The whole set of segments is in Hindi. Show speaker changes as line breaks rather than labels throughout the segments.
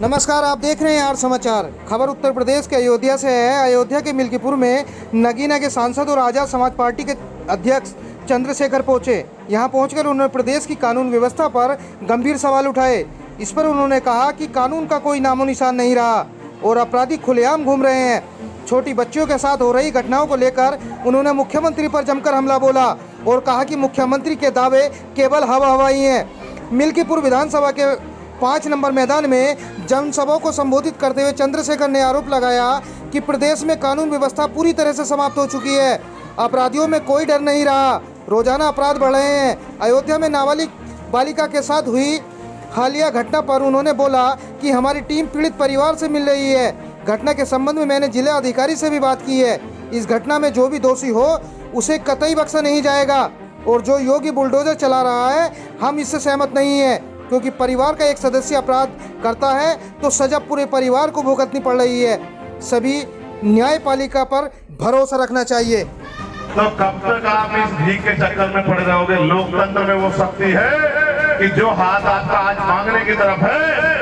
नमस्कार, आप देख रहे हैं आर समाचार। खबर उत्तर प्रदेश के अयोध्या से है। अयोध्या के मिल्कीपुर में नगीना के सांसद और आज़ाद समाज पार्टी के अध्यक्ष चंद्रशेखर पहुंचे। यहां पहुंचकर उन्होंने प्रदेश की कानून व्यवस्था पर गंभीर सवाल उठाए। इस पर उन्होंने कहा कि कानून का कोई नामो निशान नहीं रहा और अपराधी खुलेआम घूम रहे हैं। छोटी बच्चियों के साथ हो रही घटनाओं को लेकर उन्होंने मुख्यमंत्री पर जमकर हमला बोला और कहा कि मुख्यमंत्री के दावे केवल हवा-हवाई हैं। मिल्कीपुर विधानसभा के 5 नंबर मैदान में जनसभा को संबोधित करते हुए चंद्रशेखर ने आरोप लगाया कि प्रदेश में कानून व्यवस्था पूरी तरह से समाप्त हो चुकी है। अपराधियों में कोई डर नहीं रहा। रोजाना अपराध बढ़ रहे हैं। अयोध्या में नाबालिग बालिका के साथ हुई हालिया घटना पर उन्होंने बोला कि हमारी टीम पीड़ित परिवार से मिल रही है। घटना के संबंध में मैंने जिला अधिकारी से भी बात की है। इस घटना में जो भी दोषी हो उसे कतई बख्शा नहीं जाएगा और जो योगी बुलडोजर चला रहा है हम इससे सहमत नहीं है, क्योंकि परिवार का एक सदस्य अपराध करता है तो सजा पूरे परिवार को भुगतनी पड़ रही है। सभी न्यायपालिका पर भरोसा रखना चाहिए।
तो कब तक आप इस भीख के चक्कर में पड़े रहोगे? लोकतंत्र में वो शक्ति है कि जो हाथ आपका आज मांगने की तरफ है,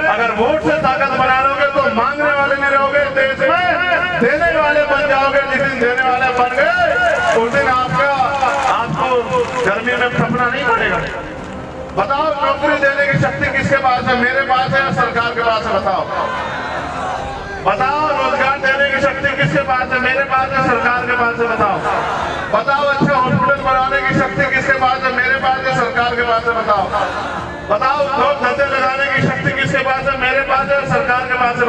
अगर वोट से ताकत बना लोगे तो मांगने वाले नहीं रहोगे देश में, देने वाले बन जाओगे। जिस दिन देने वाले बन गए उस दिन आपको गर्मी में फंसना नहीं पड़ेगा। बताओ, नौकरी देने की शक्ति किसके पास है? मेरे पास है या सरकार के पास है? बताओ, रोजगार देने की शक्ति किसके पास है? मेरे पास है, सरकार के पास है? बताओ, अच्छे हॉस्पिटल बनाने की शक्ति किसके पास है? मेरे पास है, सरकार के पास है? बताओ, धंधे लगाने की शक्ति किसके पास है? मेरे पास है, सरकार के पास है?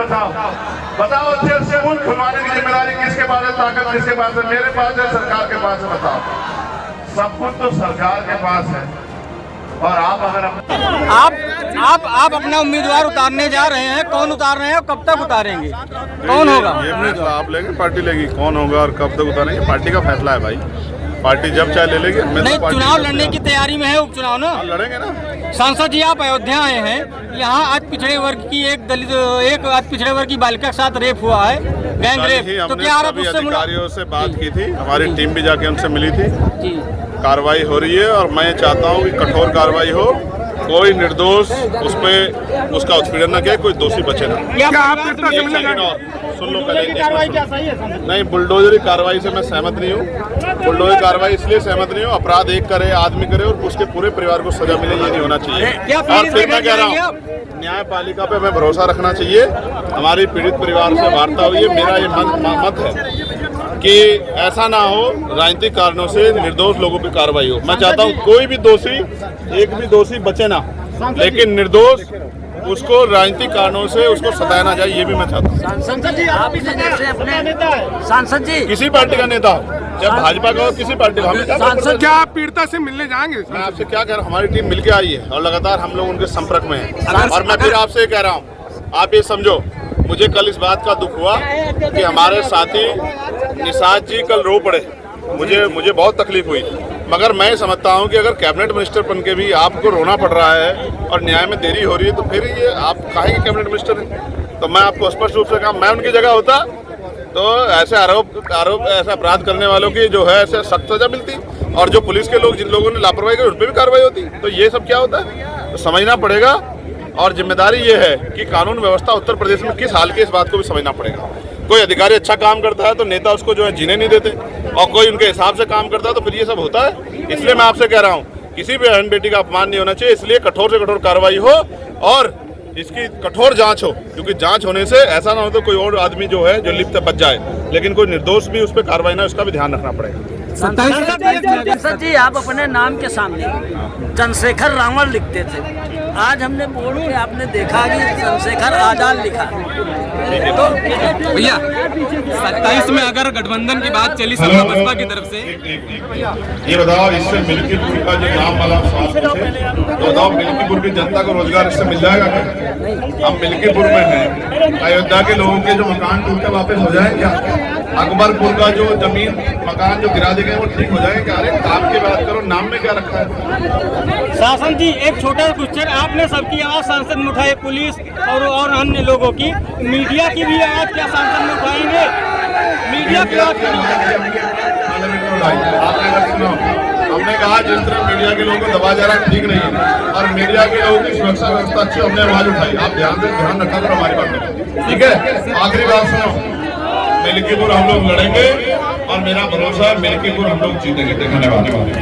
बताओ, अच्छे स्कूल खुलवाने की जिम्मेदारी किसके पास है? ताकत किसके पास है? मेरे पास है, सरकार के पास है? बताओ, सब कुछ तो सरकार के पास है। और आप अगर
आप अपना उम्मीदवार उतारने जा रहे हैं, कौन उतार रहे हैं और कब तक उतारेंगे? कौन होगा?
ये फैसला आप लेंगे, पार्टी लेगी। कौन होगा और कब तक उतारेंगे, पार्टी का फैसला है भाई। पार्टी जब चाहे ले लेगी।
नहीं, चुनाव लड़ने की तैयारी में है, उपचुनाव ना
लड़ेंगे ना।
सांसद जी, आप अयोध्या आए हैं। यहाँ आज पिछड़े वर्ग की एक आज पिछड़े वर्ग की बालिका के साथ रेप हुआ है, गैंग रेप। तो क्या आप उससे
अधिकारियों से बात की थी, हमारी टीम भी जाके उनसे मिली थी। कार्रवाई हो रही है और मैं चाहता हूँ कि कठोर कार्रवाई हो, कोई निर्दोष उस पे उसका उत्पीड़न न किया, कोई दोषी बचे ना। सुन लो पहले। नहीं, बुलडोजरी कार्रवाई से मैं सहमत नहीं हूँ। बुलडोजरी कार्रवाई इसलिए सहमत नहीं हूँ, अपराध एक करे, आदमी करे और उसके पूरे परिवार को सजा मिले, ये नहीं होना चाहिए। और फिर मैं कह रहा हूँ, न्यायपालिका पे हमें भरोसा रखना चाहिए। हमारी पीड़ित परिवार से वार्ता हुई है। मेरा ये मत है कि ऐसा ना हो राजनीतिक कारणों से निर्दोष लोगों पर कार्रवाई हो। मैं चाहता हूँ कोई भी दोषी, एक भी दोषी बचे ना, लेकिन निर्दोष उसको राजनीतिक कारणों से उसको सताया ना जाए, ये भी मैं चाहता हूँ।
सांसद जी, आप जैसे अपने सांसद जी
किसी पार्टी का नेता हो, चाहे भाजपा का हो, किसी पार्टी का।
सांसद क्या आप पीड़िता से मिलने जाएंगे?
मैं आपसे क्या कह रहा हूँ, हमारी टीम मिलके आई है और लगातार हम लोग उनके संपर्क में हैं। और मैं फिर आपसे कह रहा हूँ, आप ये समझो, मुझे कल इस बात का दुख हुआ कि हमारे साथी निषाद जी कल रो पड़े। मुझे बहुत तकलीफ हुई, मगर मैं समझता हूं कि अगर कैबिनेट मिनिस्टर बन के भी आपको रोना पड़ रहा है और न्याय में देरी हो रही है, तो फिर ये आप काहे के कैबिनेट मिनिस्टर हैं? तो मैं आपको स्पष्ट रूप से कहा, मैं उनकी जगह होता तो ऐसे आरोप ऐसे अपराध करने वालों की जो है ऐसे सख्त सजा मिलती, और जो पुलिस के लोग, जिन लोगों ने लापरवाही की, उन पर भी कार्रवाई होती। तो ये सब क्या होता है, तो समझना पड़ेगा। और जिम्मेदारी ये है कि कानून व्यवस्था उत्तर प्रदेश में किस हाल की, इस बात को भी समझना पड़ेगा। कोई अधिकारी अच्छा काम करता है तो नेता उसको जो है जीने नहीं देते, और कोई उनके हिसाब से काम करता है तो फिर ये सब होता है। इसलिए मैं आपसे कह रहा हूँ, किसी भी बहन बेटी का अपमान नहीं होना चाहिए। इसलिए कठोर से कठोर कार्रवाई हो और इसकी कठोर जांच हो, क्योंकि जांच होने से ऐसा ना हो तो कोई और आदमी जो है जो लिप्त बच जाए, लेकिन कोई निर्दोष भी उस पर कार्रवाई ना, उसका भी ध्यान रखना पड़ेगा।
सांसद जी, आप अपने नाम के सामने चंद्रशेखर रावण लिखते थे, आज हमने बोर्ड पे आपने देखा कि चंद्रशेखर आजाद लिखा।
तो भैया 27 में अगर गठबंधन की बात चली सपा बसपा की तरफ से,
ये बताओ, इससे मिल्कीपुर का जो नाम वाला तो बताओ, मिल्कीपुर की जनता को रोजगार इससे मिल जाएगा क्या? हम मिल्कीपुर में हैं, अयोध्या के लोगों के जो मकान टूटे वापस हो जाए क्या? अकबरपुर का जो जमीन मकान जो गिरा दिए गए वो ठीक हो जाएंगे क्या? अरे काम की बात करो, नाम में क्या रखा है?
शासन जी, एक छोटा क्वेश्चन, आपने सबकी आवाज सांसद में उठाई, पुलिस और अन्य लोगों की, मीडिया की भी आवाज क्या सांसद में उठाएंगे? मीडिया की आवाज
आपने अगर सुना हमने कहा जिस तरह मीडिया के लोगों को दबा जा रहा है ठीक नहीं है, और मीडिया के लोगों की सुरक्षा व्यवस्था अच्छी हमने आवाज उठाई। आप ध्यान रखा करो हमारी बात में, ठीक है। आखिरी बात सुनो, मिल्कीपुर हम लोग लड़ेंगे और मेरा भरोसा है मिल्कीपुर हम लोग जीतेंगे। धन्यवाद।